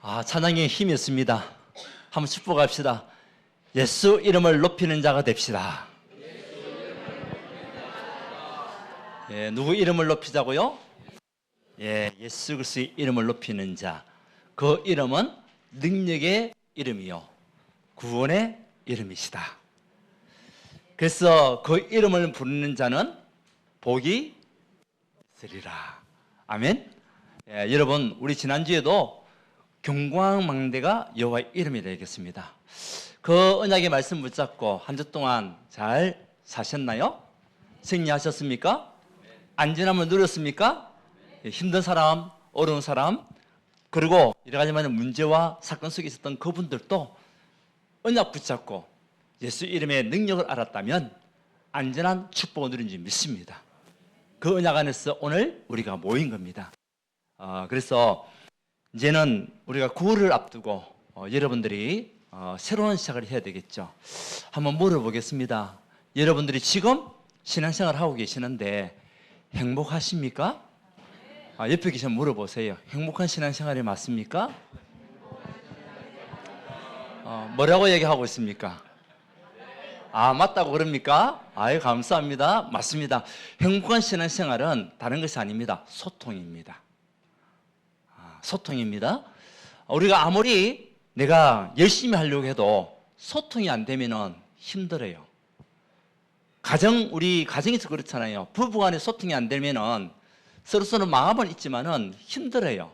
찬양에 힘이 있습니다. 한번 축복합시다. 예수 이름을 높이는 자가 됩시다. 예, 누구 이름을 높이자고요? 예, 예수 그리스도의 이름을 높이는 자. 그 이름은 능력의 이름이요, 구원의 이름이시다. 그래서 그 이름을 부르는 자는 복이 있으리라. 아멘. 예, 여러분, 우리 지난주에도 경광망대가 여호와의 이름이 되겠습니다. 그 언약의 말씀 붙잡고 한 주 동안 잘 사셨나요? 승리하셨습니까? 안전함을 누렸습니까? 예, 힘든 사람, 어려운 사람, 그리고 여러 가지 많은 문제와 사건 속에 있었던 그분들도 언약 붙잡고 예수 이름의 능력을 알았다면 안전한 축복을 누린 줄 믿습니다. 그 언약 안에서 오늘 우리가 모인 겁니다. 그래서 이제는 우리가 9월을 앞두고 여러분들이 새로운 시작을 해야 되겠죠. 한번 물어보겠습니다. 여러분들이 지금 신앙생활을 하고 계시는데 행복하십니까? 옆에 계시면 물어보세요. 행복한 신앙생활이 맞습니까? 뭐라고 얘기하고 있습니까? 맞다고 그럽니까? 아유, 감사합니다. 맞습니다. 행복한 신앙생활은 다른 것이 아닙니다. 소통입니다. 소통입니다. 우리가 아무리 내가 열심히 하려고 해도 소통이 안 되면 힘들어요. 우리 가정에서 그렇잖아요. 부부간에 소통이 안 되면 서로서로 마음은 있지만은 힘들어요.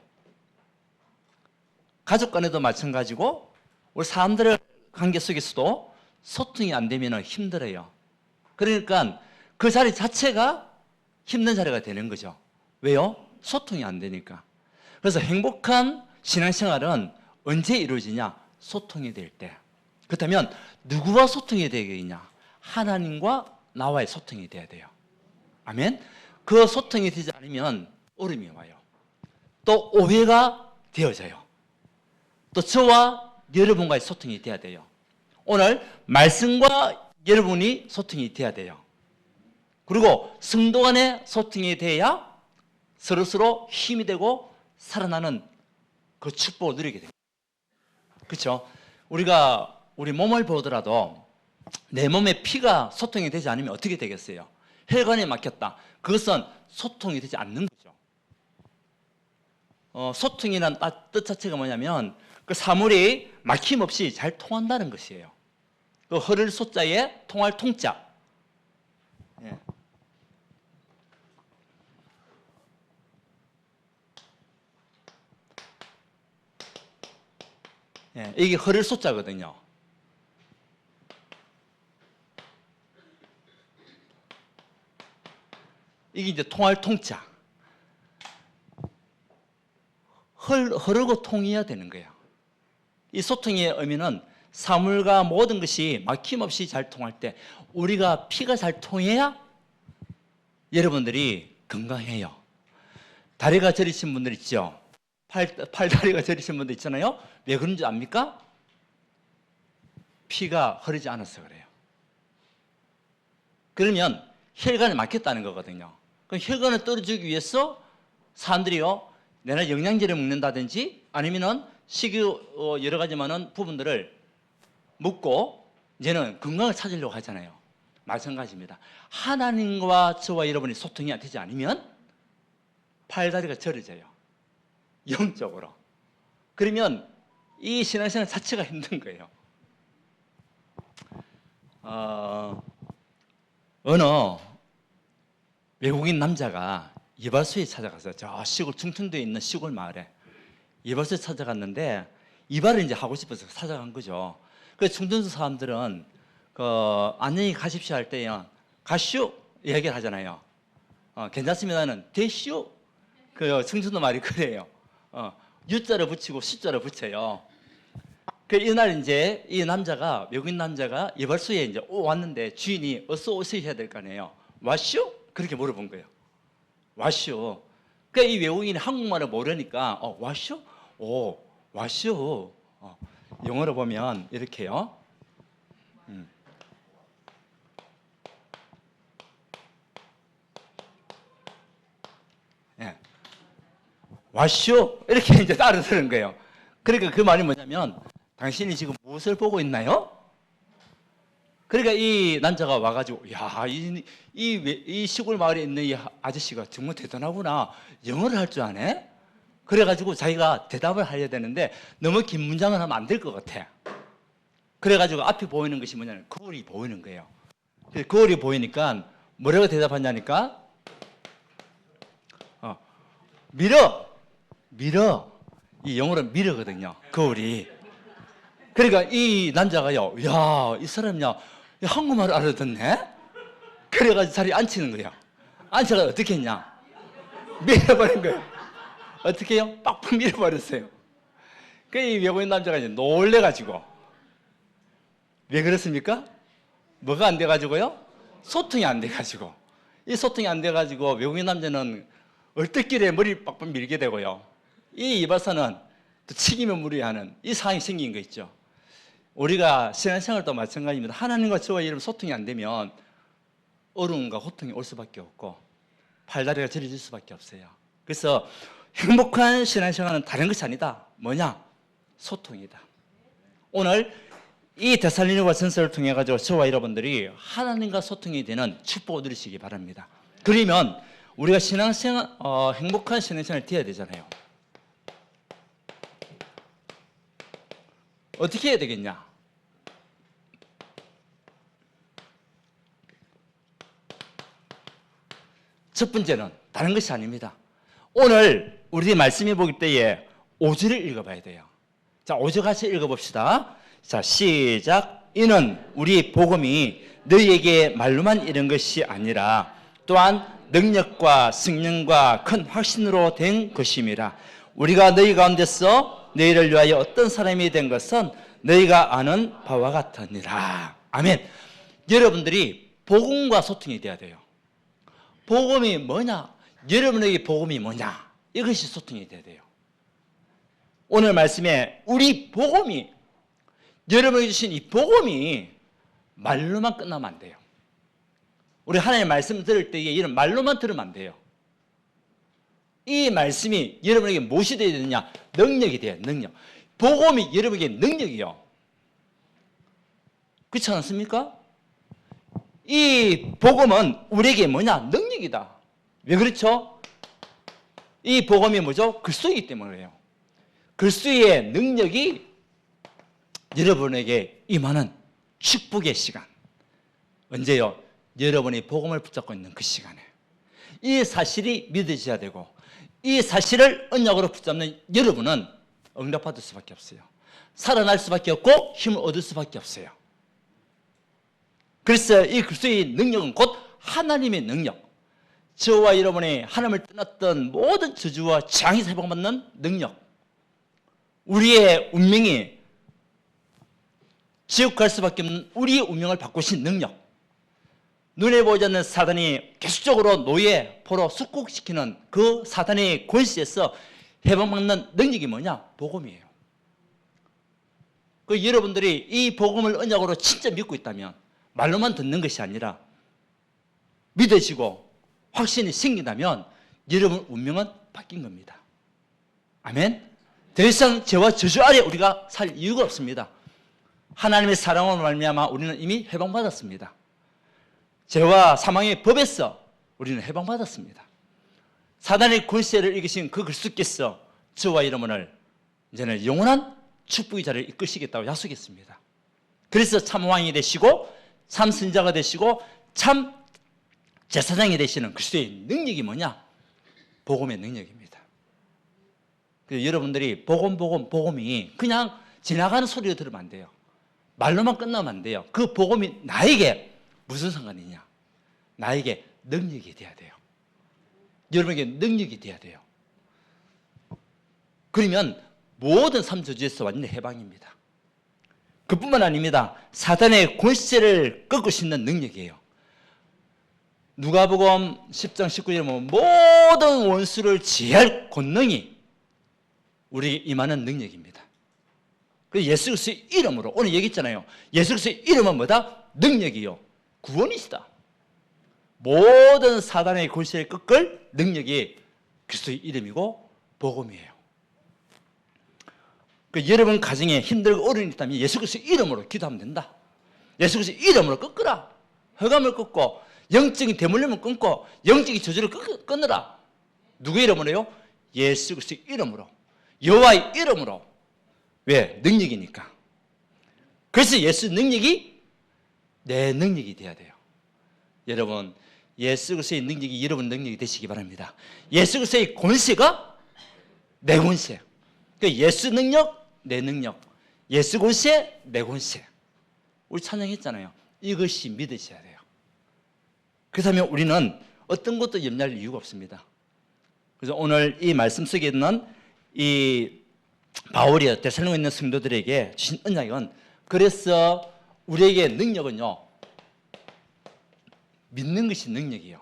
가족 간에도 마찬가지고 우리 사람들의 관계 속에서도 소통이 안 되면 힘들어요. 그러니까 그 자리 자체가 힘든 자리가 되는 거죠. 왜요? 소통이 안 되니까. 그래서 행복한 신앙생활은 언제 이루어지냐? 소통이 될 때. 그렇다면 누구와 소통이 되겠냐? 하나님과 나와의 소통이 돼야 돼요. 아멘? 그 소통이 되지 않으면 어려움이 와요. 또 오해가 되어져요. 또 저와 여러분과의 소통이 돼야 돼요. 오늘 말씀과 여러분이 소통이 돼야 돼요. 그리고 성도 간의 소통이 돼야 서로서로 힘이 되고 살아나는 그 축복을 누리게 됩니다. 그렇죠? 우리가 우리 몸을 보더라도 내 몸에 피가 소통이 되지 않으면 어떻게 되겠어요? 혈관이 막혔다. 그것은 소통이 되지 않는 거죠. 소통이란 뜻 자체가 뭐냐면 그 사물이 막힘없이 잘 통한다는 것이에요. 그 흐를 소자에 통할 통자. 예. 예, 이게 흐를 소자거든요. 이게 이제 통할 통자. 흐르고 통해야 되는 거예요. 이 소통의 의미는 사물과 모든 것이 막힘없이 잘 통할 때 우리가 피가 잘 통해야 여러분들이 건강해요. 다리가 저리신 분들 있죠? 팔다리가 저리신 분들 있잖아요. 왜 그런지 압니까? 피가 흐르지 않아서 그래요. 그러면 혈관이 막혔다는 거거든요. 그럼 혈관을 떨어주기 위해서 사람들이요, 내가 영양제를 먹는다든지 아니면은 식유 여러 가지 많은 부분들을 먹고 이제는 건강을 찾으려고 하잖아요. 마찬가지입니다. 하나님과 저와 여러분이 소통이 되지 않으면 팔다리가 저려져요. 영적으로. 그러면 이 신앙생활 자체가 힘든 거예요. 어느 외국인 남자가 이발소에 찾아가서 저 시골 충청도에 있는 시골 마을에 이발소에 찾아갔는데 이발을 이제 하고 싶어서 찾아간 거죠. 그래서 충청도 사람들은 안녕히 가십시오 할 때요, 가시오 얘기를 하잖아요. 괜찮습니다는 되시오. 그 충청도 말이 그래요. 유자를 붙이고 시자를 붙여요. 그 이날 이제 이 남자가, 외국인 남자가 이발소에 이제 왔는데 주인이 어서 오세요 해야 될 거 아니에요. 와시오? 그렇게 물어본 거예요. 와시오. 그러니까 이 외국인이 한국말을 모르니까 와시오? 오, 와시오. 영어로 보면 이렇게요. 예. 와시오? 이렇게 이제 따라서는 거예요. 그러니까 그 말이 뭐냐면 당신이 지금 무엇을 보고 있나요? 그러니까 이 남자가 와가지고 야, 이 시골 마을에 있는 이 아저씨가 정말 대단하구나. 영어를 할 줄 아네? 그래가지고 자기가 대답을 하려야 되는데 너무 긴 문장을 하면 안 될 것 같아. 그래가지고 앞에 보이는 것이 뭐냐면 거울이 보이는 거예요. 거울이 보이니까 뭐라고 대답하냐니까 미러. 이 영어로 미러거든요. 거울이. 그러니까 이 남자가요, 야, 이 사람 야, 한국말을 알아듣네? 그래가지고 자리에 앉히는 거예요. 앉혀서 어떻게 했냐? 밀어버린 거예요. 어떻게 해요? 빡빡 밀어버렸어요. 그 이 외국인 남자가 이제 놀래가지고. 왜 그렇습니까? 뭐가 안 돼가지고요? 소통이 안 돼가지고. 이 소통이 안 돼가지고 외국인 남자는 얼떨결에 머리 빡빡 밀게 되고요. 이 이발사는 또 치기면 무리하는 이 상황이 생긴 거 있죠. 우리가 신앙생활도 마찬가지입니다. 하나님과 저와 이런 소통이 안 되면 어려움과 고통이 올 수밖에 없고 팔다리가 저려질 수밖에 없어요. 그래서 행복한 신앙생활은 다른 것이 아니다. 뭐냐? 소통이다. 오늘 이 데살로니가 전서를 통해 가지고 저와 여러분들이 하나님과 소통이 되는 축복을 누리시기 바랍니다. 그러면 우리가 신앙생활 행복한 신앙생활을 되어야 되잖아요. 어떻게 해야 되겠냐? 첫 번째는 다른 것이 아닙니다. 오늘 우리 말씀해 보기 때에 5절을 읽어봐야 돼요. 자, 5절 같이 읽어봅시다. 자, 시작. 이는 우리 복음이 너희에게 말로만 이른 것이 아니라 또한 능력과 승령과 큰 확신으로 된 것임이라. 우리가 너희 가운데서 너희를 위하여 어떤 사람이 된 것은 너희가 아는 바와 같으니라. 아멘. 여러분들이 복음과 소통이 돼야 돼요. 복음이 뭐냐? 여러분에게 복음이 뭐냐? 이것이 소통이 돼야 돼요. 오늘 말씀에 우리 복음이, 여러분에게 주신 이 복음이 말로만 끝나면 안 돼요. 우리 하나님의 말씀 들을 때에 이런 말로만 들으면 안 돼요. 이 말씀이 여러분에게 무엇이 되어야 되느냐? 능력이 돼요. 능력. 복음이 여러분에게 능력이요. 그렇지 않습니까? 이 복음은 우리에게 뭐냐? 능력이다. 왜 그렇죠? 이 복음이 뭐죠? 그리스도이기 때문에 그래요. 그리스도의 능력이 여러분에게 임하는 축복의 시간. 언제요? 여러분이 복음을 붙잡고 있는 그 시간에. 이 사실이 믿어져야 되고 이 사실을 언약으로 붙잡는 여러분은 응답받을 수밖에 없어요. 살아날 수밖에 없고 힘을 얻을 수밖에 없어요. 그래서 이 그리스도의 능력은 곧 하나님의 능력, 저와 여러분이 하나님을 떠났던 모든 저주와 장애에서 해방받는 능력, 우리의 운명이 지옥 갈 수밖에 없는 우리의 운명을 바꾸신 능력, 눈에 보이지 않는 사단이 계속적으로 노예, 포로 숙국시키는 그 사단의 권세에서 해방받는 능력이 뭐냐? 복음이에요. 그 여러분들이 이 복음을 언약으로 진짜 믿고 있다면 말로만 듣는 것이 아니라 믿어지고 확신이 생긴다면 여러분 운명은 바뀐 겁니다. 아멘. 더 이상 죄와 저주 아래 우리가 살 이유가 없습니다. 하나님의 사랑으로 말미암아 우리는 이미 해방받았습니다. 죄와 사망의 법에서 우리는 해방받았습니다. 사단의 권세를 이기신 그 그리스도께서 저와 여러분을 이제는 영원한 축복의 자리를 이끄시겠다고 약속했습니다. 그래서 참 왕이 되시고 참 선자가 되시고 참 제사장이 되시는 그리스도의 능력이 뭐냐? 복음의 능력입니다. 그래서 여러분들이 복음이 그냥 지나가는 소리로 들으면 안 돼요. 말로만 끝나면 안 돼요. 그 복음이 나에게 무슨 상관이냐? 나에게 능력이 돼야 돼요. 여러분에게 능력이 돼야 돼요. 그러면 모든 삶 저주에서 완전히 해방입니다. 그뿐만 아닙니다. 사단의 권세를 꺾을 수 있는 능력이에요. 누가복음 10장 19절에 보면 모든 원수를 제할 권능이 우리에게 임하는 능력입니다. 그 예수 그리스도의 이름으로 오늘 얘기했잖아요. 예수 그리스도의 이름은 뭐다? 능력이요. 구원이시다. 모든 사단의 권세를 꺾을 능력이 그리스도의 이름이고 복음이에요. 여러분 가정에 힘들고 어려움이 있다면 예수 그리스도 이름으로 기도하면 된다. 예수 그리스도 이름으로 끊거라. 흑암을 끊고 영적인 대물림을 끊고 영적인 저주를 끊으라. 누구 이름으로요? 예수 그리스도 이름으로. 여호와의 이름으로. 왜? 능력이니까. 그래서 예수 능력이 내 능력이 돼야 돼요. 여러분, 예수 그리스도의 능력이 여러분 능력이 되시기 바랍니다. 예수 그리스도의 권세가 내 권세. 그러니까 예수 능력, 내 능력. 예수 권세, 내 권세. 우리 찬양했잖아요. 이것이 믿으셔야 돼요. 그렇다면 우리는 어떤 것도 염려할 이유가 없습니다. 그래서 오늘 이 말씀 속에 있는 이 바울이 데살로니가에 있는 성도들에게 주신 언약은, 그래서 우리에게 능력은요, 믿는 것이 능력이에요.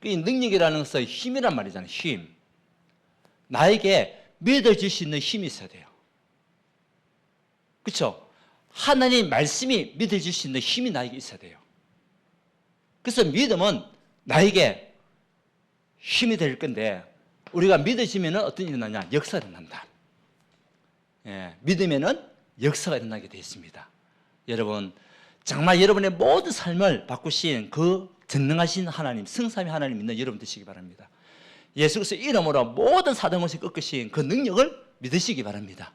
이 능력이라는 것은 힘이란 말이잖아요. 힘. 나에게 믿어질 수 있는 힘이 있어야 돼요. 그렇죠? 하나님 말씀이 믿어질 수 있는 힘이 나에게 있어야 돼요. 그래서 믿음은 나에게 힘이 될 건데, 우리가 믿어지면 어떤 일이 일어나냐? 역사가 일어난다. 예, 믿으면 역사가 일어나게 되어 있습니다. 여러분, 정말 여러분의 모든 삶을 바꾸신 그 전능하신 하나님, 성삼위 하나님 믿는 여러분 되시기 바랍니다. 예수 그리스도 이름으로 모든 사단것을 꺾으신 그 능력을 믿으시기 바랍니다.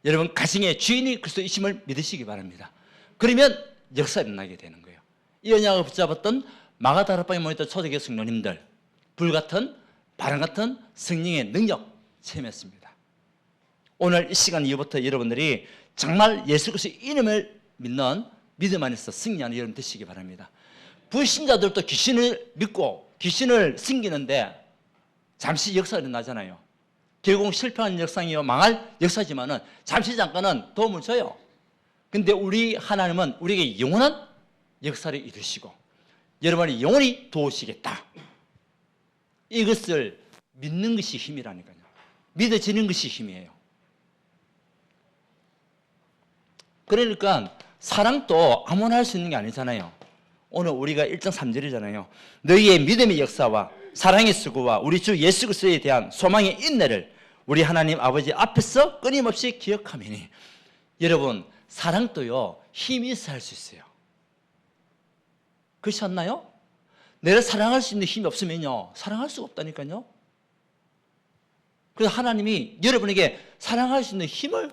여러분 가정의 주인이 그리스도이심을 믿으시기 바랍니다. 그러면 역사가 일어나게 되는 거예요. 이 언약을 붙잡았던 마가다락방에 모였던 초대교회 성도님들, 불같은 바람같은 성령의 능력 체험했습니다. 오늘 이 시간 이후부터 여러분들이 정말 예수 그리스도의 이름을 믿는 믿음 안에서 승리하는 여러분 되시기 바랍니다. 불신자들도 귀신을 믿고 귀신을 섬기는데 잠시 역사가 일어나잖아요. 결국 실패한 역사이요 망할 역사지만은 잠시 잠깐은 도움을 줘요. 근데 우리 하나님은 우리에게 영원한 역사를 이루시고 여러분이 영원히 도우시겠다. 이것을 믿는 것이 힘이라니까요. 믿어지는 것이 힘이에요. 그러니까 사랑도 아무나 할 수 있는 게 아니잖아요. 오늘 우리가 1장 3절이잖아요. 너희의 믿음의 역사와 사랑의 수고와 우리 주 예수 그리스도에 대한 소망의 인내를 우리 하나님 아버지 앞에서 끊임없이 기억하매니. 여러분, 사랑도요 힘이 있어야 할 수 있어요. 그렇지 않나요? 내가 사랑할 수 있는 힘이 없으면요 사랑할 수가 없다니까요. 그래서 하나님이 여러분에게 사랑할 수 있는 힘을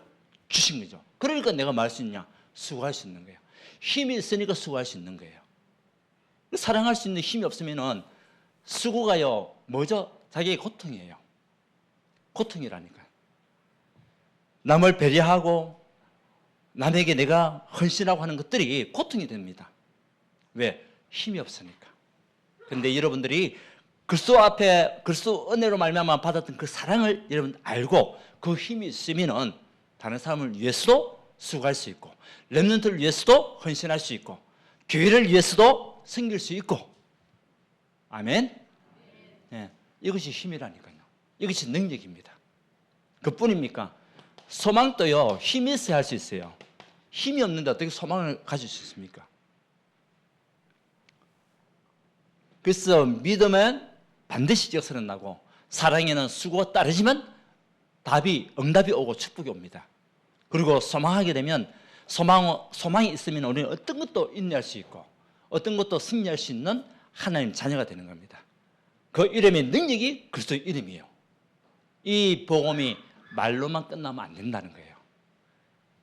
주신 거죠. 그러니까 내가 말할 수 있냐? 수고할 수 있는 거예요. 힘이 있으니까 수고할 수 있는 거예요. 사랑할 수 있는 힘이 없으면은 수고가요 뭐죠? 자기의 고통이에요. 고통이라니까요. 남을 배려하고 남에게 내가 헌신하고 하는 것들이 고통이 됩니다. 왜? 힘이 없으니까. 그런데 여러분들이 그리스도 앞에 그리스도 은혜로 말미암아 받았던 그 사랑을 여러분 알고 그 힘이 있으면은 다른 사람을 위해서도 수고할 수 있고 렘넌트를 위해서도 헌신할 수 있고 교회를 위해서도 섬길 수 있고. 아멘. 네, 이것이 힘이라니까요. 이것이 능력입니다. 그뿐입니까? 소망도요 힘이 있어야 할 수 있어요. 힘이 없는데 어떻게 소망을 가질 수 있습니까? 그래서 믿으면 반드시 역사는 나고 사랑에는 수고가 따르지만 응답이 오고 축복이 옵니다. 그리고 소망하게 되면 소망이 있으면 우리는 어떤 것도 인내할 수 있고 어떤 것도 승리할 수 있는 하나님 자녀가 되는 겁니다. 그 이름의 능력이 그리스도의 이름이에요. 이 복음이 말로만 끝나면 안 된다는 거예요.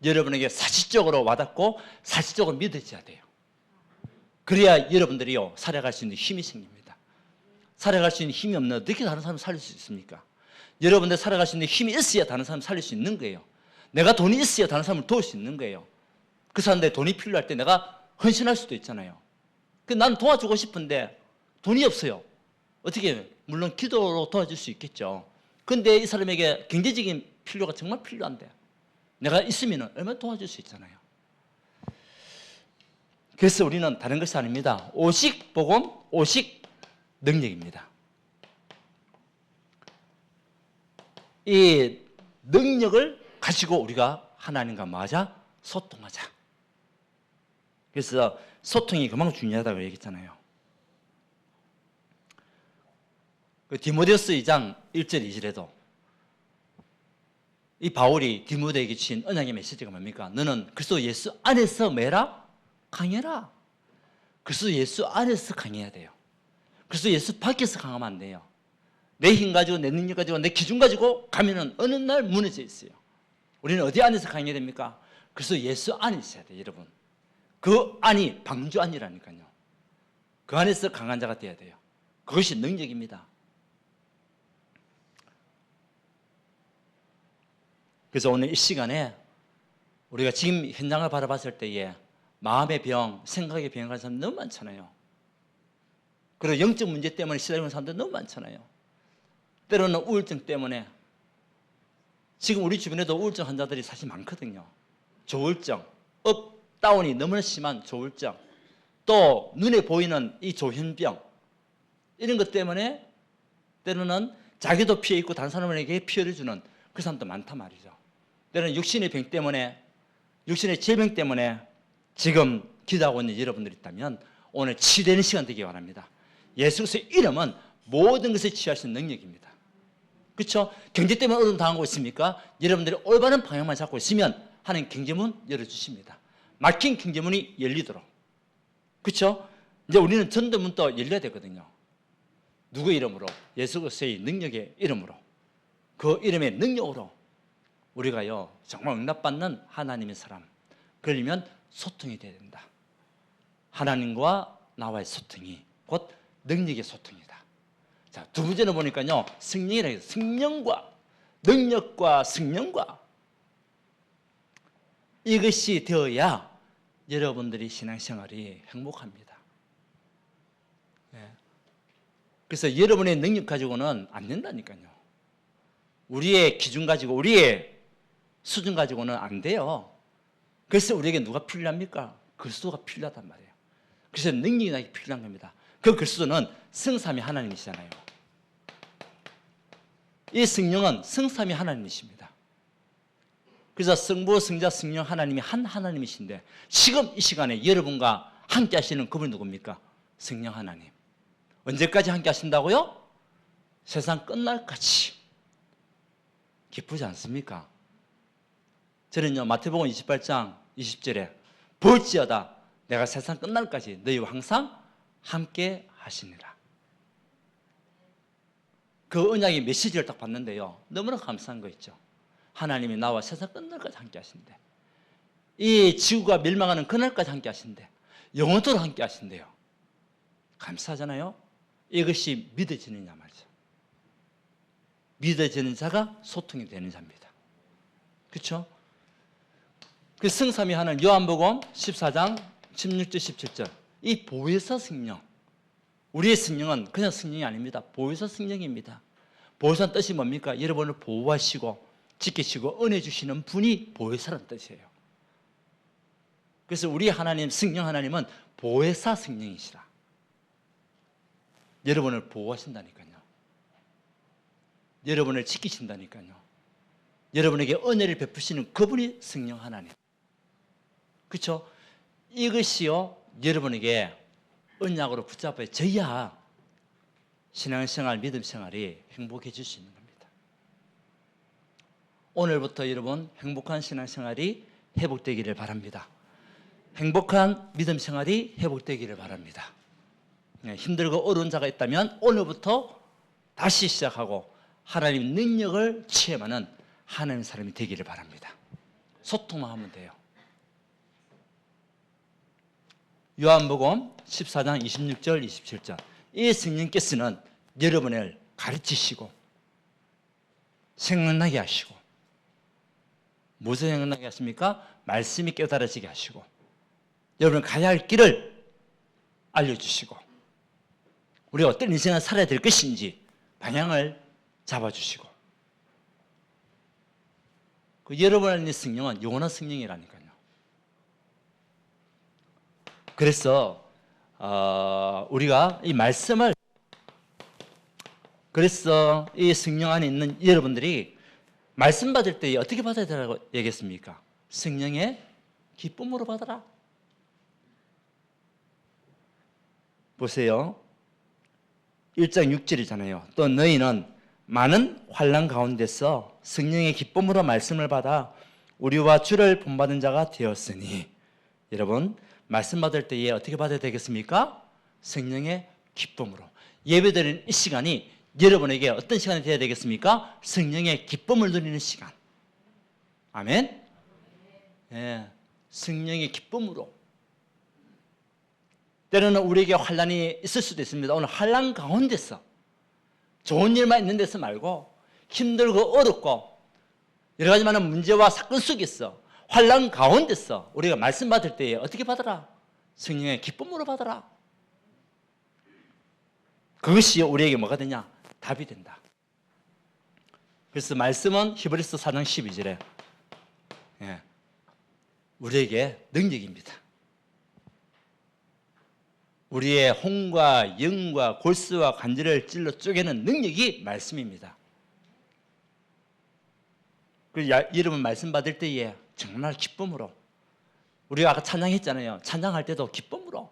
여러분에게 사실적으로 와닿고 사실적으로 믿어져야 돼요. 그래야 여러분들이요 살아갈 수 있는 힘이 생깁니다. 살아갈 수 있는 힘이 없는 어떻게 다른 사람을 살릴 수 있습니까? 여러분들 살아갈 수 있는 힘이 있어야 다른 사람을 살릴 수 있는 거예요. 내가 돈이 있어야 다른 사람을 도울 수 있는 거예요. 그 사람들 돈이 필요할 때 내가 헌신할 수도 있잖아요. 나는 도와주고 싶은데 돈이 없어요. 어떻게 해요? 물론 기도로 도와줄 수 있겠죠. 그런데 이 사람에게 경제적인 필요가 정말 필요한데 내가 있으면 얼마나 도와줄 수 있잖아요. 그래서 우리는 다른 것이 아닙니다. 오직 복음, 오직 능력입니다. 이 능력을 가지고 우리가 하나님과 맞아 소통하자. 그래서 소통이 그만큼 중요하다고 얘기했잖아요. 그 디모데후서 2장 1절 2절에도 이 바울이 디모데에게 주신 언약의 메시지가 뭡니까? 너는 그리스도 예수 안에서 매라? 강해라. 그리스도 예수 안에서 강해야 돼요. 그리스도 예수 밖에서 강하면 안 돼요. 내 힘 가지고 내 능력 가지고 내 기준 가지고 가면은 어느 날 무너져 있어요. 우리는 어디 안에서 강해야 됩니까? 그리스도 예수 안에 있어야 돼요, 여러분. 그 안이 방주 안이라니까요. 그 안에서 강한 자가 돼야 돼요. 그것이 능력입니다. 그래서 오늘 이 시간에 우리가 지금 현장을 바라봤을 때에 마음의 병, 생각의 병을 가진 사람 너무 많잖아요. 그리고 영적 문제 때문에 시달리는 사람들 너무 많잖아요. 때로는 우울증 때문에. 지금 우리 주변에도 우울증 환자들이 사실 많거든요. 조울증, 업, 다운이 너무나 심한 조울증, 또 눈에 보이는 이 조현병, 이런 것 때문에 때로는 자기도 피해 있고 다른 사람에게 피해를 주는 그 사람도 많단 말이죠. 때로는 육신의 병 때문에, 육신의 질병 때문에 지금 기도하고 있는 여러분들이 있다면 오늘 치유되는 시간 되기 바랍니다. 예수 그리스도의 이름은 모든 것을 치유할 수 있는 능력입니다. 그렇죠? 경제 때문에 어려움 당하고 있습니까? 여러분들이 올바른 방향만 잡고 있으면 하나님 경제문 열어주십니다. 막힌 경제문이 열리도록. 그렇죠? 이제 우리는 전도문도 열려야 되거든요. 누구의 이름으로? 예수 그리스도의 능력의 이름으로. 그 이름의 능력으로 우리가요 정말 응답받는 하나님의 사람. 그러려면 소통이 돼야 된다. 하나님과 나와의 소통이 곧 능력의 소통이다. 자, 두 번째는 보니까요 성령이라 해서 성령과 능력과 성령과 이것이 되어야 여러분들이 신앙생활이 행복합니다. 그래서 여러분의 능력 가지고는 안 된다니까요. 우리의 기준 가지고 우리의 수준 가지고는 안 돼요. 그래서 우리에게 누가 필요합니까? 그리스도가 필요하단 말이에요. 그래서 능력이 나에게 필요한 겁니다. 그 그리스도는 성삼위 하나님이시잖아요. 이 성령은 성삼위 하나님이십니다. 그래서 성부, 성자, 성령 하나님이 한 하나님이신데 지금 이 시간에 여러분과 함께 하시는 그분이 누굽니까? 성령 하나님. 언제까지 함께 하신다고요? 세상 끝날까지. 기쁘지 않습니까? 저는요 마태복음 28장 20절에 볼지어다 내가 세상 끝날까지 너희와 항상 함께 하시니라. 그 언약의 메시지를 딱 봤는데요 너무나 감사한 거 있죠. 하나님이 나와 세상 끝날까지 함께 하신대. 이 지구가 멸망하는 그날까지 함께 하신대. 영원토록 함께 하신대요. 감사하잖아요. 이것이 믿어지느냐 말이죠. 믿어지는 자가 소통이 되는 자입니다. 그렇죠? 그 성삼위 하나님 요한복음 14장 16절 17절 이 보혜사 성령, 우리의 성령은 그냥 성령이 아닙니다. 보혜사 성령입니다. 보혜사는 뜻이 뭡니까? 여러분을 보호하시고 지키시고 은혜 주시는 분이 보혜사라는 뜻이에요. 그래서 우리 하나님 성령 하나님은 보혜사 성령이시라. 여러분을 보호하신다니까요. 여러분을 지키신다니까요. 여러분에게 은혜를 베푸시는 그분이 성령 하나님. 그렇죠? 이것이요 여러분에게 언약으로 붙잡혀져야 신앙생활, 믿음생활이 행복해질 수 있는 겁니다. 오늘부터 여러분 행복한 신앙생활이 회복되기를 바랍니다. 행복한 믿음생활이 회복되기를 바랍니다. 힘들고 어려운 자가 있다면 오늘부터 다시 시작하고 하나님의 능력을 체험하는 하나님의 사람이 되기를 바랍니다. 소통만 하면 돼요. 요한복음 14장 26절 27절 이 성령께서는 여러분을 가르치시고 생각나게 하시고 무엇을 생각나게 하십니까? 말씀이 깨달아지게 하시고 여러분 가야 할 길을 알려주시고 우리가 어떤 인생을 살아야 될 것인지 방향을 잡아주시고 그 여러분 안에 있는 성령은 영원한 성령이라니까요. 그래서 우리가 이 말씀을 그래서 이 성령 안에 있는 여러분들이 말씀 받을 때 어떻게 받아야 되라고 얘기했습니까? 성령의 기쁨으로 받아라. 보세요. 1장 6절이잖아요. 또 너희는 많은 환난 가운데서 성령의 기쁨으로 말씀을 받아 우리와 주를 본받은 자가 되었으니, 여러분 말씀 받을 때에 어떻게 받아야 되겠습니까? 성령의 기쁨으로. 예배드리는 이 시간이 여러분에게 어떤 시간이 되어야 되겠습니까? 성령의 기쁨을 누리는 시간. 아멘. 예, 성령의 기쁨으로. 때로는 우리에게 환난이 있을 수도 있습니다. 오늘 환난 가운데서, 좋은 일만 있는 데서 말고 힘들고 어렵고 여러 가지 많은 문제와 사건 속에서 환난 가운데서 우리가 말씀 받을 때에 어떻게 받아라? 성령의 기쁨으로 받아라. 그것이 우리에게 뭐가 되냐? 답이 된다. 그래서 말씀은 히브리서 4장 12절에 우리에게 능력입니다. 우리의 혼과 영과 골수와 관절을 찔러 쪼개는 능력이 말씀입니다. 여러분 말씀 받을 때에 정말 기쁨으로, 우리가 아까 찬양했잖아요. 찬양할 때도 기쁨으로.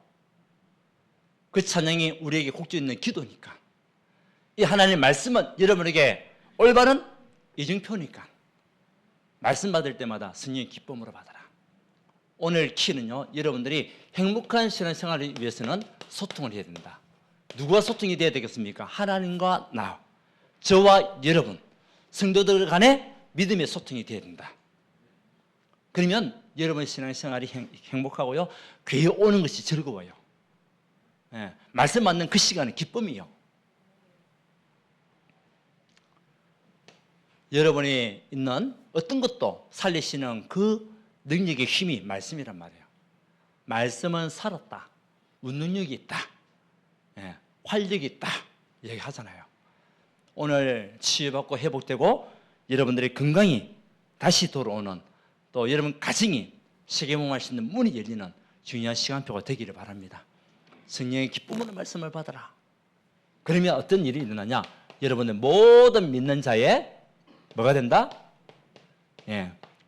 그 찬양이 우리에게 곡조 있는 기도니까. 이 하나님의 말씀은 여러분에게 올바른 이증표니까 말씀 받을 때마다 성령의 기쁨으로 받아라. 오늘 키는요, 여러분들이 행복한 신앙생활을 위해서는 소통을 해야 된다. 누구와 소통이 돼야 되겠습니까? 하나님과 나, 저와 여러분, 성도들 간의 믿음의 소통이 돼야 된다. 그러면 여러분의 신앙생활이 행복하고요, 교회에 오는 것이 즐거워요. 말씀 받는 그 시간은 기쁨이요. 여러분이 있는 어떤 것도 살리시는 그 능력의 힘이 말씀이란 말이에요. 말씀은 살았다, 운능력이 있다, 활력이 있다 얘기하잖아요. 오늘 치유받고 회복되고 여러분들의 건강이 다시 돌아오는, 또 여러분 가정이 세계몽할 수 있는 문이 열리는 중요한 시간표가 되기를 바랍니다. 성령의 기쁨으로 말씀을 받아라. 그러면 어떤 일이 일어나냐? 여러분의 모든 믿는 자의 뭐가 된다?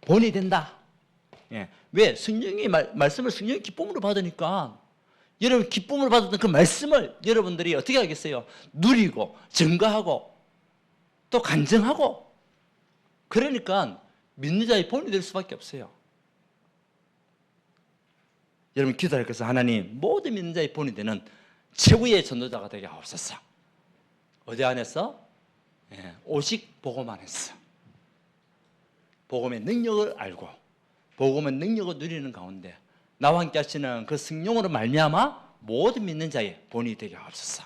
본이 된다. 왜? 성령의 말씀을 성령의 기쁨으로 받으니까 여러분 기쁨으로 받았던 그 말씀을 여러분들이 어떻게 하겠어요? 누리고 증거하고 또 간증하고, 그러니까 믿는 자의 본이 될 수밖에 없어요. 여러분 기도할 것은 하나님 모든 믿는 자의 본이 되는 최고의 전도자가 되게 하옵소서. 어디 안에서? 오직 복음 안에서 복음의 능력을 알고 복음의 능력을 누리는 가운데 나와 함께 하시는 그 성령으로 말미암아 모든 믿는 자의 본이 되게 하옵소서.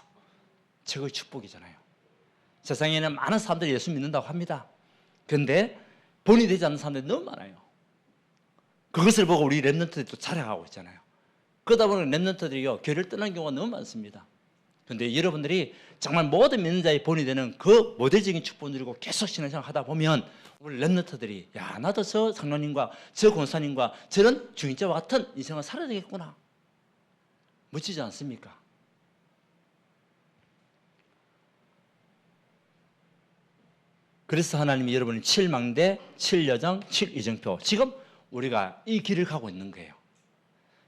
최고의 축복이잖아요. 세상에는 많은 사람들이 예수 믿는다고 합니다. 그런데 본이 되지 않는 사람들이 너무 많아요. 그것을 보고 우리 랩런트들이 또 자랑하고 있잖아요. 그러다 보니 랩런트들이요, 교회를 떠나는 경우가 너무 많습니다. 그런데 여러분들이 정말 모든 믿는 자의 본이 되는 그 모델적인 축복을 누리고 계속 신앙생활 하다 보면 우리 랩런트들이, 야, 나도 저 장로님과 저 권사님과 저런 주인자와 같은 인생을 살아야 되겠구나. 멋지지 않습니까? 그래서 하나님이 여러분이 7망대, 7여정, 7이정표, 지금 우리가 이 길을 가고 있는 거예요.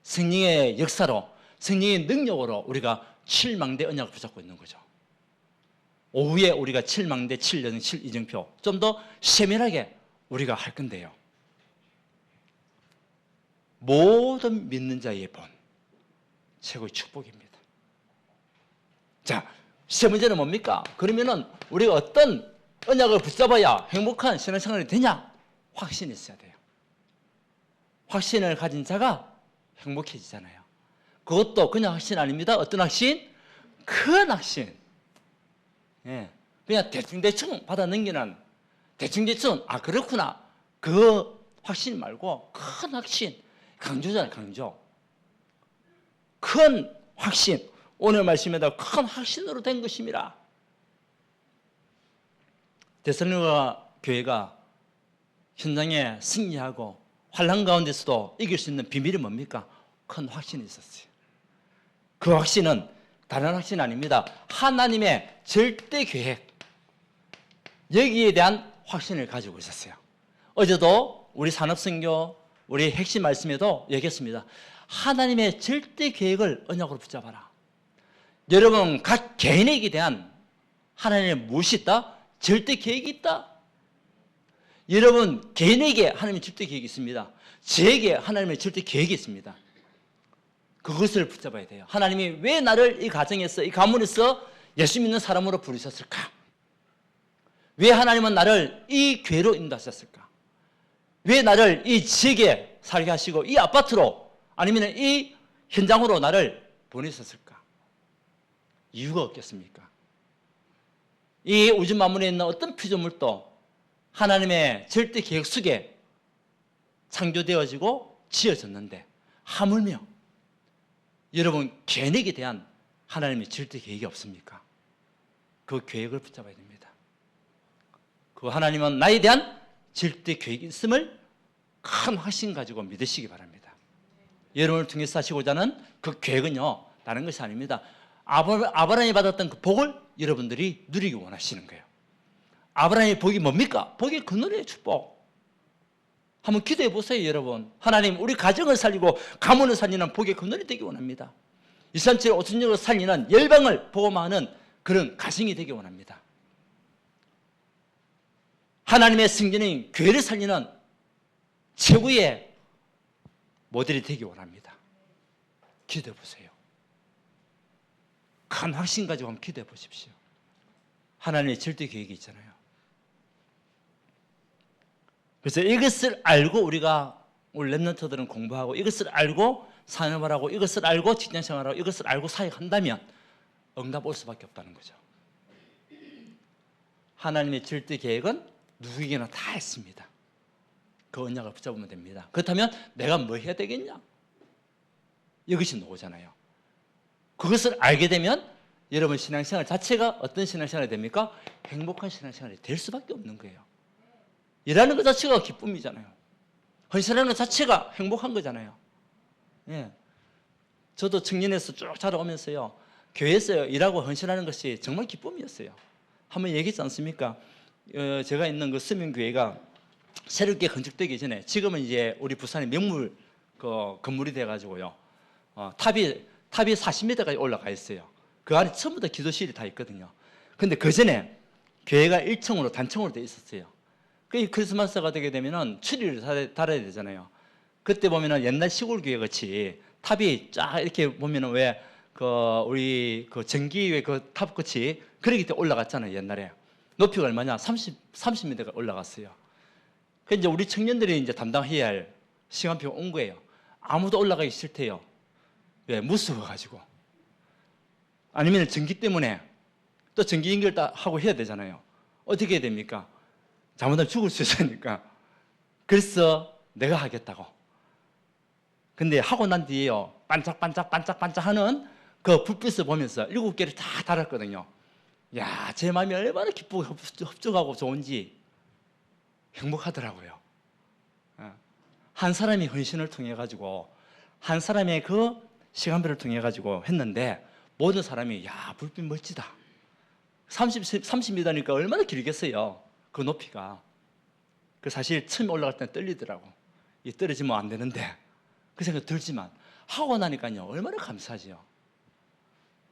성령의 역사로, 성령의 능력으로 우리가 7망대 언약을 붙잡고 있는 거죠. 오후에 우리가 7망대, 7여정, 7이정표 좀 더 세밀하게 우리가 할 건데요. 모든 믿는 자의 본, 최고의 축복입니다. 자, 세 번째는 뭡니까? 그러면은 우리가 어떤 언약을 붙잡아야 행복한 신앙생활이 되냐? 확신이 있어야 돼요. 확신을 가진 자가 행복해지잖아요. 그것도 그냥 확신 아닙니다. 어떤 확신? 큰 확신. 그냥 대충대충 받아 넘기는, 대충대충, 아, 그렇구나, 그 확신 말고 큰 확신. 강조잖아요, 강조. 큰 확신. 오늘 말씀에다 큰 확신으로 된 것입니다. 데살로니가 교회가 현장에 승리하고 환난 가운데서도 이길 수 있는 비밀이 뭡니까? 큰 확신이 있었어요. 그 확신은 다른 확신 아닙니다. 하나님의 절대 계획, 여기에 대한 확신을 가지고 있었어요. 어제도 우리 산업선교, 우리 핵심 말씀에도 얘기했습니다. 하나님의 절대 계획을 언약으로 붙잡아라. 여러분 각 개인에게 대한 하나님의 무엇이 있다? 절대 계획이 있다. 여러분, 개인에게 하나님의 절대 계획이 있습니다. 저에게 하나님의 절대 계획이 있습니다. 그것을 붙잡아야 돼요. 하나님이 왜 나를 이 가정에서, 이 가문에서 예수 믿는 사람으로 부르셨을까? 왜 하나님은 나를 이 교회로 인도하셨을까? 왜 나를 이 지역에 살게 하시고 이 아파트로 아니면 이 현장으로 나를 보내셨을까? 이유가 없겠습니까? 이 우주 만물에 있는 어떤 피조물도 하나님의 절대 계획 속에 창조되어지고 지어졌는데 하물며 여러분 개인에게 대한 하나님의 절대 계획이 없습니까? 그 계획을 붙잡아야 됩니다. 그 하나님은 나에 대한 절대 계획이 있음을 큰 확신 가지고 믿으시기 바랍니다. 여러분을 통해서 하시고자 하는 그 계획은요, 다른 것이 아닙니다. 아브라함이 받았던 그 복을 여러분들이 누리기 원하시는 거예요. 아브라함의 복이 뭡니까? 복이 그늘의 축복. 한번 기도해 보세요, 여러분. 하나님, 우리 가정을 살리고 가문을 살리는 복의 그늘이 되기 원합니다. 237 5천년을 살리는 열방을 복음하는 그런 가정이 되기 원합니다. 하나님의 성전인 교회를 살리는 최고의 모델이 되기 원합니다. 기도해 보세요. 큰 확신 가지고 한번 기도해 보십시오. 하나님의 절대 계획이 있잖아요. 그래서 이것을 알고 우리가 우리 랩런트들은 공부하고 이것을 알고 산업을 이것을 알고 직장생활하고 이것을 알고 사역한다면 응답 올 수밖에 없다는 거죠. 하나님의 절대 계획은 누구에게나 다 있습니다. 그 언약을 붙잡으면 됩니다. 그렇다면 내가 뭐 해야 되겠냐? 이것이 나오잖아요. 그것을 알게 되면 여러분 신앙생활 자체가 어떤 신앙생활이 됩니까? 행복한 신앙생활이 될 수밖에 없는 거예요. 일하는 것 자체가 기쁨이잖아요. 헌신하는 것 자체가 행복한 거잖아요. 예. 저도 청년에서 쭉 자라오면서요, 교회에서 일하고 헌신하는 것이 정말 기쁨이었어요. 한번 얘기했지 않습니까? 제가 있는 그 서명교회가 새롭게 건축되기 전에, 지금은 이제 우리 부산의 명물 건물이 돼가지고요, 탑이 40m까지 올라가 있어요. 그 안에 전부 다 기도실이 다 있거든요. 근데 그 전에 교회가 1층으로 단층으로 돼 있었어요. 그 크리스마스가 되게 되면은 추리를 달아야 되잖아요. 그때 보면은 옛날 시골 교회 같이 탑이 쫙 이렇게 보면은 왜 우리 전기의 그 탑 같이 그렇게 때 올라갔잖아요, 옛날에. 높이가 얼마냐? 30m가 올라갔어요. 그 이제 우리 청년들이 이제 담당해야 할 시간표가 온 거예요. 아무도 올라가기 싫대요. 왜? 무서워가지고. 아니면 전기 때문에 또 전기 연결 다 하고 해야 되잖아요. 어떻게 해야 됩니까? 잘못하면 죽을 수 있으니까. 그래서 내가 하겠다고. 근데 하고 난 뒤에요, 반짝반짝 하는 그 불빛을 보면서 7개를 다 달았거든요. 야, 제 마음이 얼마나 기쁘고 흡족하고 좋은지 행복하더라고요. 한 사람이 헌신을 통해 가지고, 한 사람의 그 시간표를 통해 가지고 했는데 모든 사람이 야, 불빛 멋지다. 30m니까 얼마나 길겠어요, 그 높이가. 그 사실 처음에 올라갈 때는 떨리더라고. 이 떨어지면 안 되는데 그 생각 들지만 하고 나니까요, 얼마나 감사하죠.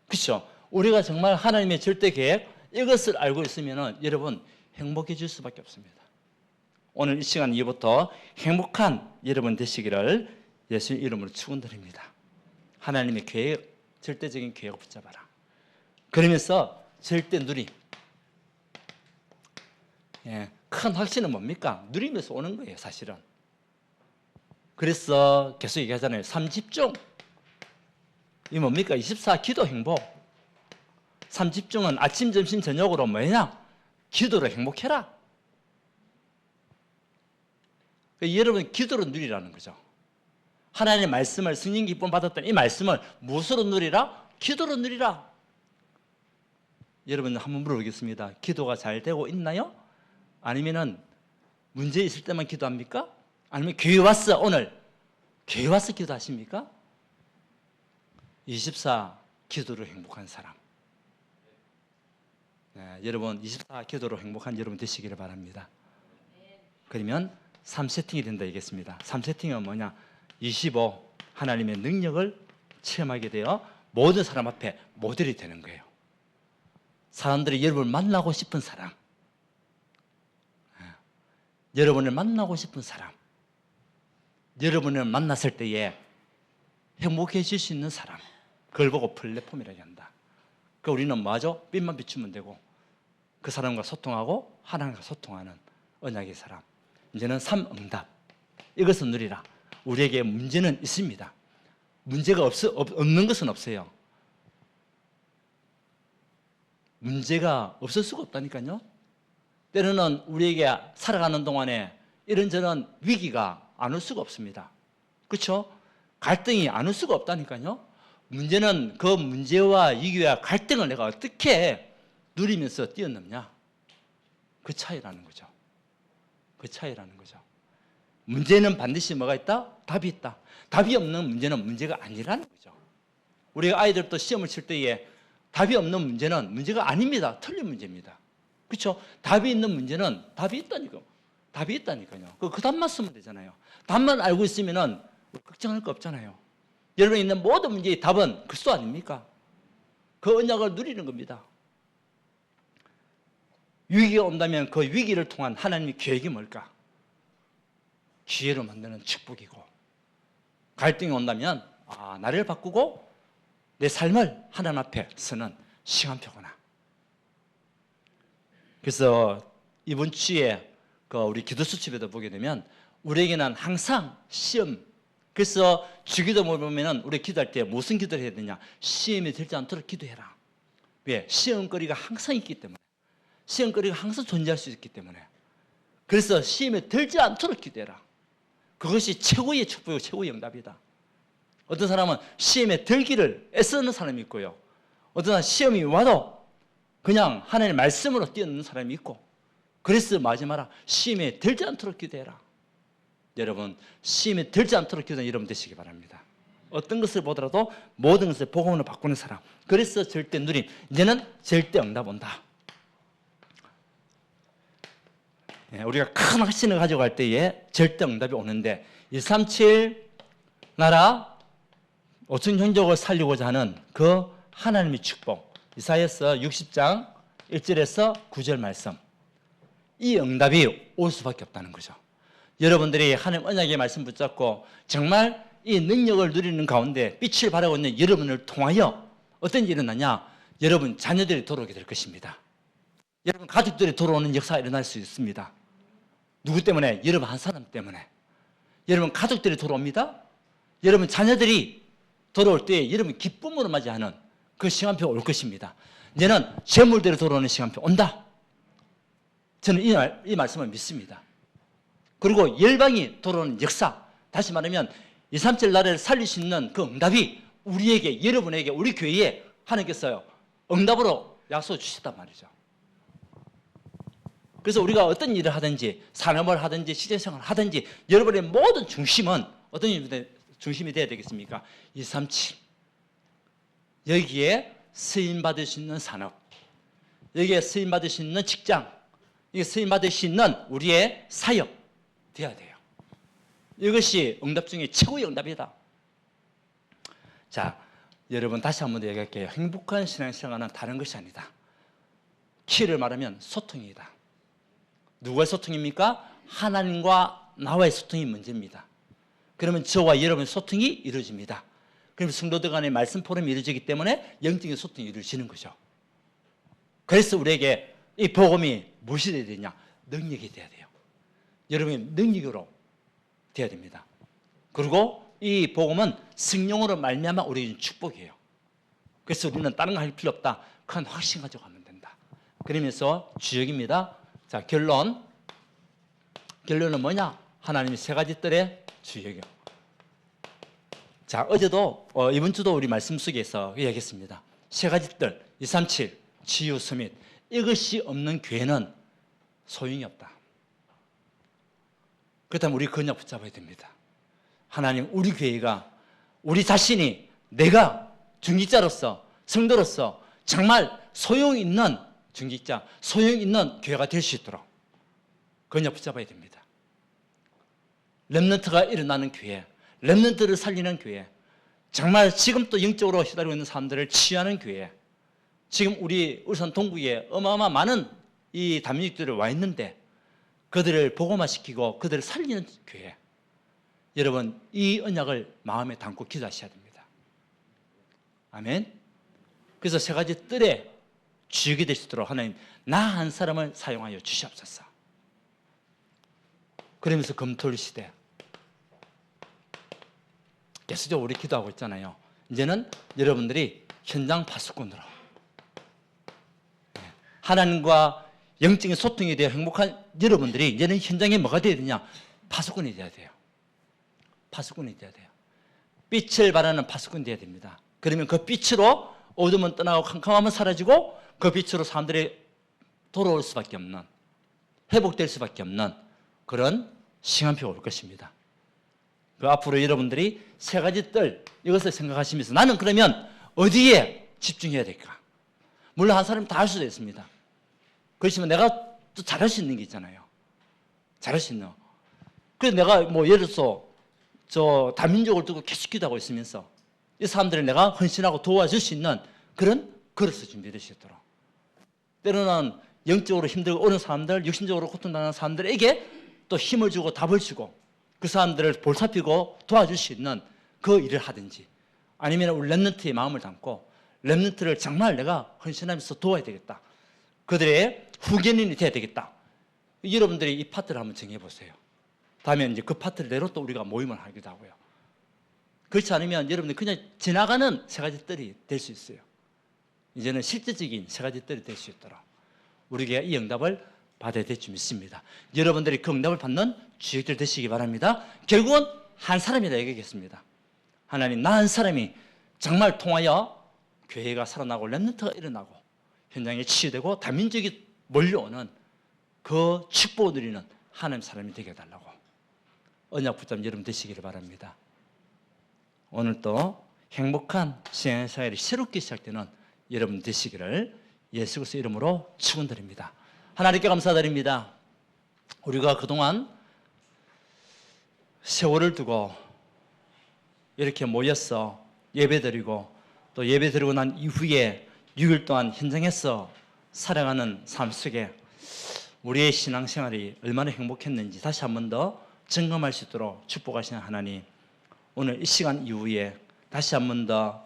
그렇죠? 우리가 정말 하나님의 절대 계획, 이것을 알고 있으면 여러분 행복해질 수밖에 없습니다. 오늘 이 시간 이후부터 행복한 여러분 되시기를 예수의 이름으로 축원드립니다. 하나님의 계획, 절대적인 계획을 붙잡아라. 그러면서 절대 누림. 예, 큰 확신은 뭡니까? 누리면서 오는 거예요, 사실은. 그래서 계속 얘기하잖아요. 3집중. 이 뭡니까? 24 기도 행복. 3집중은 아침, 점심, 저녁으로 뭐냐? 기도로 행복해라. 여러분 기도로 누리라는 거죠. 하나님의 말씀을, 성령 기쁨 받았던 이 말씀을 무엇으로 누리라? 기도로 누리라. 여러분 한번 물어보겠습니다. 기도가 잘 되고 있나요? 아니면은 문제 있을 때만 기도합니까? 아니면 교회 왔어, 오늘 교회 와서 기도하십니까? 24 기도로 행복한 사람. 네, 여러분 24 기도로 행복한 여러분 되시기를 바랍니다. 그러면 3세팅이 된다 얘기했습니다. 3세팅은 뭐냐? 25 하나님의 능력을 체험하게 되어 모든 사람 앞에 모델이 되는 거예요. 사람들이 여러분을 만나고 싶은 사람, 여러분을 만나고 싶은 사람, 여러분을 만났을 때에 행복해질 수 있는 사람, 그걸 보고 플랫폼이라고 한다. 그 우리는 뭐하죠? 빛만 비추면 되고 그 사람과 소통하고 하나님과 소통하는 언약의 사람. 이제는 3응답. 이것을 누리라. 우리에게 문제는 있습니다. 문제가 없는 것은 없어요. 문제가 없을 수가 없다니까요. 때로는 우리에게 살아가는 동안에 이런저런 위기가 안 올 수가 없습니다. 그렇죠? 갈등이 안 올 수가 없다니까요. 문제는 그 문제와 위기와 갈등을 내가 어떻게 누리면서 뛰어넘냐. 그 차이라는 거죠. 그 차이라는 거죠. 문제는 반드시 뭐가 있다? 답이 있다. 답이 없는 문제는 문제가 아니라는 거죠. 우리가 아이들도 시험을 칠 때에 답이 없는 문제는 문제가 아닙니다. 틀린 문제입니다. 그렇죠? 답이 있는 문제는 답이 있다니까요. 답이 있다니까요. 그 답만 쓰면 되잖아요. 답만 알고 있으면은 걱정할 거 없잖아요. 여러분이 있는 모든 문제의 답은 그리스도 아닙니까? 그 언약을 누리는 겁니다. 위기가 온다면 그 위기를 통한 하나님의 계획이 뭘까? 기회로 만드는 축복이고, 갈등이 온다면 나를 바꾸고 내 삶을 하나님 앞에 서는 시간표구나. 그래서 이번 주에 우리 기도 수첩에도 보게 되면 우리에게는 항상 시험, 그래서 주기도문을 보면 우리 기도할 때 무슨 기도를 해야 되냐? 시험이 들지 않도록 기도해라. 왜? 시험거리가 항상 있기 때문에. 시험거리가 항상 존재할 수 있기 때문에. 그래서 시험에 들지 않도록 기도해라. 그것이 최고의 축복이고 최고의 응답이다. 어떤 사람은 시험에 들기를 애쓰는 사람이 있고요. 어떤 사람은 시험이 와도 그냥 하나님의 말씀으로 뛰어드는 사람이 있고, 그래서 마지막으로 시험에 들지 않도록 기도해라. 여러분, 시험에 들지 않도록 기도하는 여러분 되시기 바랍니다. 어떤 것을 보더라도 모든 것을 복음으로 바꾸는 사람. 그래서 절대 누림. 이제는 절대 응답 온다. 우리가 큰 확신을 가지고 갈 때에 절대 응답이 오는데 137 나라 5천 종족을 살리고자 하는 그 하나님의 축복. 이사야서 60장 1절에서 9절 말씀. 이 응답이 올 수밖에 없다는 거죠. 여러분들이 하나님 언약의 말씀 붙잡고 정말 이 능력을 누리는 가운데 빛을 발하고 있는 여러분을 통하여 어떤 일이 일어나냐? 여러분 자녀들이 돌아오게 될 것입니다. 여러분 가족들이 돌아오는 역사가 일어날 수 있습니다. 누구 때문에? 여러분 한 사람 때문에. 여러분 가족들이 돌아옵니다. 여러분 자녀들이 돌아올 때 여러분 기쁨으로 맞이하는 그 시간표가 올 것입니다. 이제는 재물대로 돌아오는 시간표 온다. 저는 이 말씀을 믿습니다. 그리고 열방이 돌아오는 역사, 다시 말하면 237 나라를 살릴 수 있는 그 응답이 우리에게, 여러분에게, 우리 교회에 하나님께서 응답으로 약속해 주셨단 말이죠. 그래서 우리가 어떤 일을 하든지, 산업을 하든지, 시제생활을 하든지, 여러분의 모든 중심은 어떤 중심이 되어야 되겠습니까? 237. 여기에 쓰임받을 수 있는 산업, 여기에 쓰임받을 수 있는 직장, 이게 쓰임받을 수 있는 우리의 사역 되어야 돼요. 이것이 응답 중에 최고의 응답이다. 자, 여러분 다시 한번 더 얘기할게요. 행복한 신앙생활은 다른 것이 아니다. 키를 말하면 소통이다. 누구의 소통입니까? 하나님과 나와의 소통이 문제입니다. 그러면 저와 여러분의 소통이 이루어집니다. 그럼 성도들 간의 말씀 포럼이 이루어지기 때문에 영적인 소통이 이루어지는 거죠. 그래서 우리에게 이 복음이 무엇이 되어야 되냐? 능력이 되어야 돼요. 여러분의 능력으로 되어야 됩니다. 그리고 이 복음은 성령으로 말미암아 우리에게 축복이에요. 그래서 우리는 다른 거 할 필요 없다. 큰 확신 가지고 가면 된다. 그러면서 주역입니다. 자, 결론은 뭐냐? 하나님의 세 가지 뜰의 주역이요. 자, 어제도 이번 주도 우리 말씀 속에서 이야기했습니다. 세 가지 뜰, 237, 치유, 서밋. 이것이 없는 교회는 소용이 없다. 그렇다면 우리 그 언약 붙잡아야 됩니다. 하나님, 우리 교회가, 우리 자신이, 내가 중직자로서, 성도로서 정말 소용 있는 중직자, 소용 있는 교회가 될 수 있도록 그 언약 붙잡아야 됩니다. 렘넌트가 일어나는 교회, 렘넌트를 살리는 교회, 정말 지금 또 영적으로 시달리고 있는 사람들을 치유하는 교회, 지금 우리 울산 동구에 어마어마한 많은 이 담임직들이 와 있는데 그들을 복음화시키고 그들을 살리는 교회. 여러분, 이 언약을 마음에 담고 기도하셔야 됩니다. 아멘. 그래서 세 가지 뜰에 주역이 될 수 있도록 하나님, 나 한 사람을 사용하여 주시옵소서. 그러면서 금토일 시대 계속적으로 우리 기도하고 있잖아요. 이제는 여러분들이 현장 파수꾼으로 하나님과 영적인 소통이 되어 행복한 여러분들이 이제는 현장에 뭐가 되어야 되냐? 파수꾼이 되어야 돼요. 파수꾼이 되어야 돼요. 빛을 발하는 파수꾼이 되어야 됩니다. 그러면 그 빛으로 어둠은 떠나고 캄캄함은 사라지고 그 빛으로 사람들이 돌아올 수밖에 없는, 회복될 수밖에 없는 그런 시간표가 올 것입니다. 그 앞으로 여러분들이 세 가지 뜰, 이것을 생각하시면서 나는 그러면 어디에 집중해야 될까? 물론 한 사람이 다 할 수도 있습니다. 그렇지만 내가 또 잘할 수 있는 게 있잖아요. 잘할 수 있는. 그래서 내가 뭐 예를 들어서 저 다민족을 두고 계속 기도하고 있으면서 이 사람들을 내가 헌신하고 도와줄 수 있는 그런 그릇을 준비될 수 있도록. 때로는 영적으로 힘들고 어려운 사람들, 육신적으로 고통당하는 사람들에게 또 힘을 주고 답을 주고 그 사람들을 볼살피고 도와줄 수 있는 그 일을 하든지, 아니면 우리 렘넌트의 마음을 담고 렘넌트를 정말 내가 헌신하면서 도와야 되겠다. 그들의 후견인이 돼야 되겠다. 여러분들이 이 파트를 한번 정해보세요. 다음에 이제 그 파트대로 또 우리가 모임을 하기도 하고요. 그렇지 않으면 여러분들 그냥 지나가는 세 가지 뜰이 될 수 있어요. 이제는 실제적인 세 가지 뜰이 될 수 있도록 우리가 이 응답을 받아야 될 줄 믿습니다. 여러분들이 그 응답을 받는 주역들 되시기 바랍니다. 결국은 한 사람이라 얘기하겠습니다. 하나님, 나 한 사람이 정말 통하여 교회가 살아나고 렘넌트가 일어나고 현장에 치유되고 다민족이 몰려오는 그 축복을 누리는 하나님 사람이 되게 해달라고 언약 붙잡는 여러분 되시기를 바랍니다. 오늘도 행복한 신앙생활이 새롭게 시작되는 여러분 되시기를 예수 그리스도 이름으로 축원드립니다. 하나님께 감사드립니다. 우리가 그동안 세월을 두고 이렇게 모여서 예배드리고 또 예배드리고 난 이후에 6일 동안 현장에서 살아가는 삶 속에 우리의 신앙생활이 얼마나 행복했는지 다시 한 번 더 점검할 수 있도록 축복하시는 하나님, 오늘 이 시간 이후에 다시 한 번 더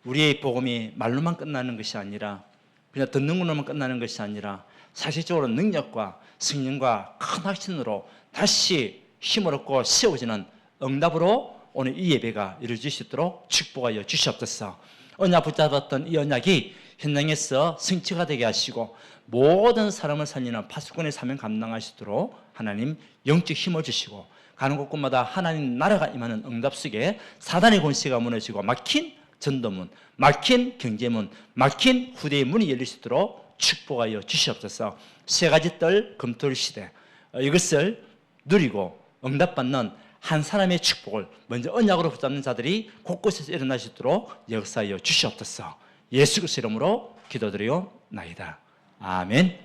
우리의 복음이 말로만 끝나는 것이 아니라 그냥 듣는 것로만 끝나는 것이 아니라 사실적으로 능력과 성령과 큰 확신으로 다시 힘을 얻고 세워지는 응답으로 오늘 이 예배가 이루어질 수 있도록 축복하여 주시옵소서. 언약 붙잡았던 이 언약이 현장에서 성취가 되게 하시고 모든 사람을 살리는 파수꾼의 사명 감당하시도록 하나님 영적 힘을 주시고 가는 곳곳마다 하나님 나라가 임하는 응답 속에 사단의 권세가 무너지고 막힌 전도문, 막힌 경제문, 막힌 후대의 문이 열릴 수 있도록 축복하여 주시옵소서. 세 가지 뜰 금토일 시대, 이것을 누리고 응답받는 한 사람의 축복을 먼저 언약으로 붙잡는 자들이 곳곳에서 일어날 수 있도록 역사하여 주시옵소서. 예수 그리스도 이름으로 기도드리옵나이다. 아멘.